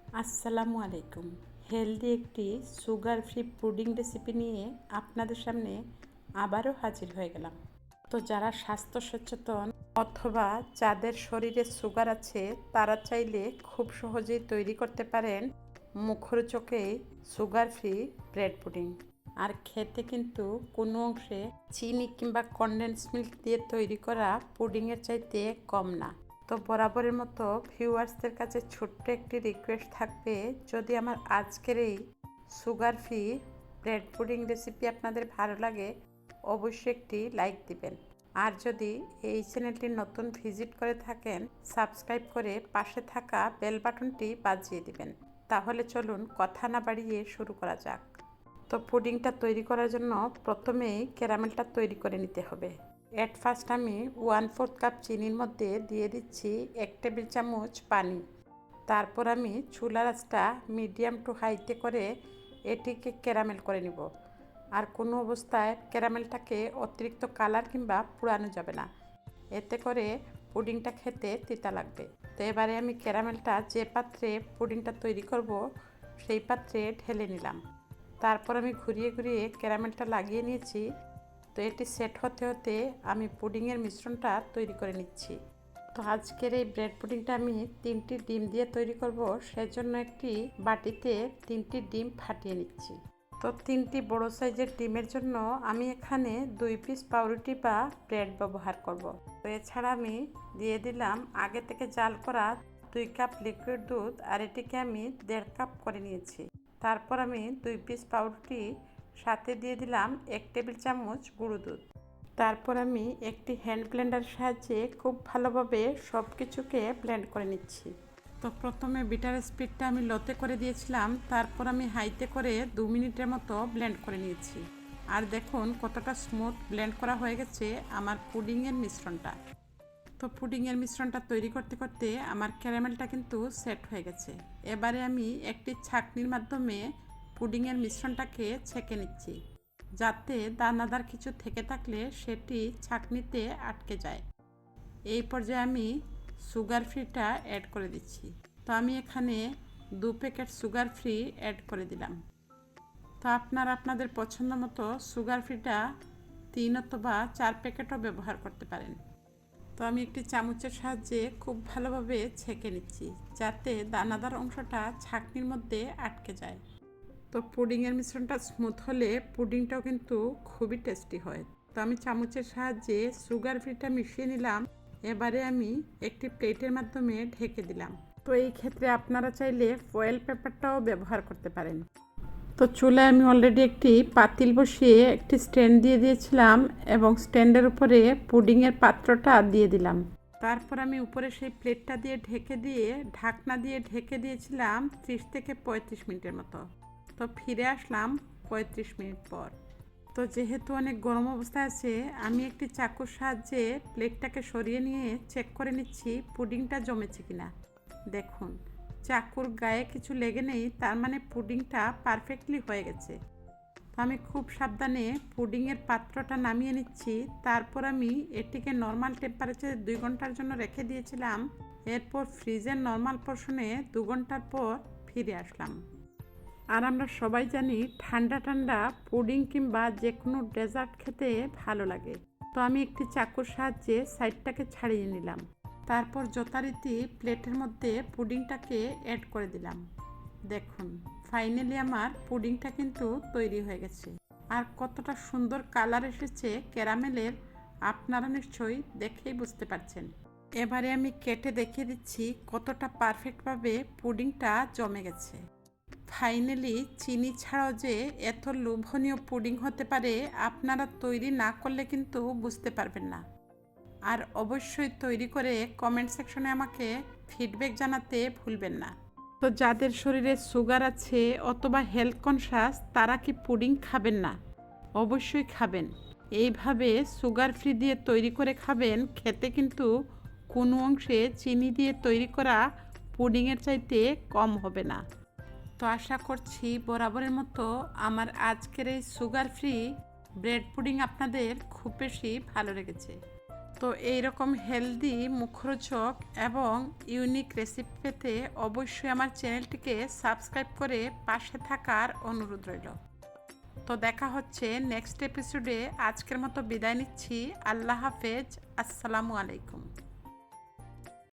আসসালামু আলাইকুম। হেলদি একটি সুগার ফ্রি পুডিং রেসিপি নিয়ে আপনাদের সামনে আবারও হাজির হয়ে গেলাম। তো যারা স্বাস্থ্য সচেতন অথবা যাদের শরীরে সুগার আছে তারা চাইলে খুব সহজেই তৈরি করতে পারেন মুখরোচকেই সুগার ফ্রি ব্রেড পুডিং। আর খেতে কিন্তু কোনো অংশে চিনি কিংবা কনডেন্স মিল্ক দিয়ে তৈরি করা পুডিংয়ের চাইতে কম না। তো বরাবরের মতো ভিউয়ার্সদের কাছে ছোট্ট একটি রিকোয়েস্ট থাকবে, যদি আমার আজকের এই sugar free bread pudding recipe আপনাদের ভালো লাগে অবশ্যই একটি লাইক দিবেন। আর যদি এই চ্যানেলটি নতুন ভিজিট করে থাকেন সাবস্ক্রাইব করে পাশে থাকা বেল বাটনটি বাজিয়ে দিবেন। তাহলে চলুন কথা না বাড়িয়ে শুরু করা যাক। তো পুডিংটা তৈরি করার জন্য প্রথমেই ক্যারামেলটা তৈরি করে নিতে হবে। এট ফার্স্ট আমি 1/4 কাপ চিনির মধ্যে দিয়ে দিচ্ছি 1 টেবিল চামচ পানি। তারপর আমি চুলার আঁচটা মিডিয়াম টু হাইতে করে এটিকে ক্যারামেল করে নিব। আর কোনো অবস্থায় ক্যারামেলটাকে অতিরিক্ত কালার কিংবা পুড়ানো যাবে না, এতে করে পুডিংটা খেতে তিতা লাগবে। তো এবারে আমি ক্যারামেলটা যে পাত্রে পুডিংটা তৈরি করব সেই পাত্রে ঢেলে নিলাম। তারপর আমি ঘুরিয়ে ঘুরিয়ে ক্যারামেলটা লাগিয়ে নিয়েছি। তো এটি সেট হতে হতে আমি পুডিংয়ের মিশ্রণটা তৈরি করে নিচ্ছি। তো আজকের এই ব্রেড পুডিংটা আমি 3টি ডিম দিয়ে তৈরি করব, সেজন্য একটি বাটিতে 3টি ডিম ফাটিয়ে নিচ্ছি। তো 3টি বড় সাইজের ডিমের জন্য আমি এখানে 2 পিস পাউরুটি বা ব্রেড ব্যবহার করব। তো এছাড়া আমি দিয়ে দিলাম আগে থেকে জাল করা 2 কাপ লিকুইড দুধ, আর এটিকে আমি 1.5 কাপ করে নিয়েছি। তারপর আমি 2 পিস পাউরুটি সাথে দিয়ে দিলাম 1 টেবিল চামচ গুঁড়ো দুধ। তারপর আমি একটি হ্যান্ড ব্লেন্ডারের সাহায্যে খুব ভালোভাবে সব কিছুকে ব্লেন্ড করে নিচ্ছি। তো প্রথমে বিটার স্পিডটা আমি লোতে করে দিয়েছিলাম, তারপর আমি হাইতে করে 2 মিনিটের মতো ব্লেন্ড করে নিয়েছি। আর দেখুন কতটা স্মুথ ব্লেন্ড করা হয়ে গেছে আমার পুডিংয়ের মিশ্রণটা। তো পুডিংয়ের মিশ্রণটা তৈরি করতে করতে আমার ক্যারামেলটা কিন্তু সেট হয়ে গেছে। এবারে আমি একটি ছাঁকনির মাধ্যমে পুডিংয়ের মিশ্রণটাকে ছেঁকে নিচ্ছি, যাতে দানাদার কিছু থেকে থাকলে সেটি ছাঁকনিতে আটকে যায়। এই পর্যায়ে আমি সুগার ফ্রিটা অ্যাড করে দিচ্ছি। তো আমি এখানে 2 প্যাকেট সুগার ফ্রি অ্যাড করে দিলাম। তো আপনারা আপনাদের পছন্দ মতো সুগার ফ্রিটা 3 অথবা 4 প্যাকেটও ব্যবহার করতে পারেন। তো আমি একটি চামচের সাহায্যে খুব ভালোভাবে ছেঁকে নিচ্ছি, যাতে দানাদার অংশটা ছাঁকনির মধ্যে আটকে যায়। তো পুডিংয়ের মিশ্রণটা স্মুথ হলে পুডিংটাও কিন্তু খুবই টেস্টি হয়। তো আমি চামচের সাহায্যে সুগার ফ্রিটা মিশিয়ে নিলাম। এবারে আমি একটি প্লেটের মাধ্যমে ঢেকে দিলাম। তো এই ক্ষেত্রে আপনারা চাইলে ফয়েল পেপারটাও ব্যবহার করতে পারেন। তো চুলায় আমি অলরেডি একটি পাতিল বসিয়ে একটি স্ট্যান্ড দিয়ে দিয়েছিলাম এবং স্ট্যান্ডের উপরে পুডিংয়ের পাত্রটা দিয়ে দিলাম। তারপর আমি উপরে সেই প্লেটটা দিয়ে ঢেকে দিয়ে ঢাকনা দিয়ে ঢেকে দিয়েছিলাম 30 থেকে 35 মিনিটের মতো। তো ফিরে আসলাম 35 মিনিট পর। তো যেহেতু অনেক গরম অবস্থায় আছে, আমি একটি চাকুর সাহায্যে প্লেটটাকে সরিয়ে নিয়ে চেক করে নিচ্ছি পুডিংটা জমেছে কিনা। দেখুন চাকুর গায়ে কিছু লেগে নেই, তার মানে পুডিংটা পারফেক্টলি হয়ে গেছে। তো আমি খুব সাবধানে পুডিংয়ের পাত্রটা নামিয়ে নিচ্ছি। তারপর আমি এটিকে নর্মাল টেম্পারেচারে 2 ঘন্টার জন্য রেখে দিয়েছিলাম। এরপর ফ্রিজের নর্মাল পোর্শনে 2 ঘন্টার পর ফিরে আসলাম। আর আমরা সবাই জানি ঠান্ডা ঠান্ডা পুডিং কিংবা যে কোনো ডেজার্ট খেতে ভালো লাগে। তো আমি একটি চাকুর সাহায্যে সাইডটাকে ছাড়িয়ে নিলাম। তারপর যথারীতি প্লেটের মধ্যে পুডিংটাকে অ্যাড করে দিলাম। দেখুন ফাইনালি আমার পুডিংটা কিন্তু তৈরি হয়ে গেছে। আর কতটা সুন্দর কালার এসেছে ক্যারামেলের, আপনারা নিশ্চয়ই দেখেই বুঝতে পারছেন। এবারে আমি কেটে দেখিয়ে দিচ্ছি কতটা পারফেক্টভাবে পুডিংটা জমে গেছে। ফাইনালি চিনি ছাড়াও যে এত লোভনীয় পুডিং হতে পারে আপনারা তৈরি না করলে কিন্তু বুঝতে পারবেন না। আর অবশ্যই তৈরি করে কমেন্ট সেকশনে আমাকে ফিডব্যাক জানাতে ভুলবেন না। তো যাদের শরীরে সুগার আছে অথবা হেলথ কনসাস তারা কি পুডিং খাবেন না? অবশ্যই খাবেন। এইভাবে সুগার ফ্রি দিয়ে তৈরি করে খাবেন, খেতে কিন্তু কোনো অংশে চিনি দিয়ে তৈরি করা পুডিংয়ের চাইতে কম হবে না। তো আশা করছি বরাবরের মতো আমার আজকের এই সুগার ফ্রি ব্রেড পুডিং আপনাদের খুব বেশি ভালো লেগেছে। তো এইরকম হেলদি, মুখরোচক এবং ইউনিক রেসিপি পেতে অবশ্যই আমার চ্যানেলটিকে সাবস্ক্রাইব করে পাশে থাকার অনুরোধ রইল। তো দেখা হচ্ছে নেক্সট এপিসোডে। আজকের মতো বিদায় নিচ্ছি। আল্লাহ হাফেজ। আসসালামু আলাইকুম।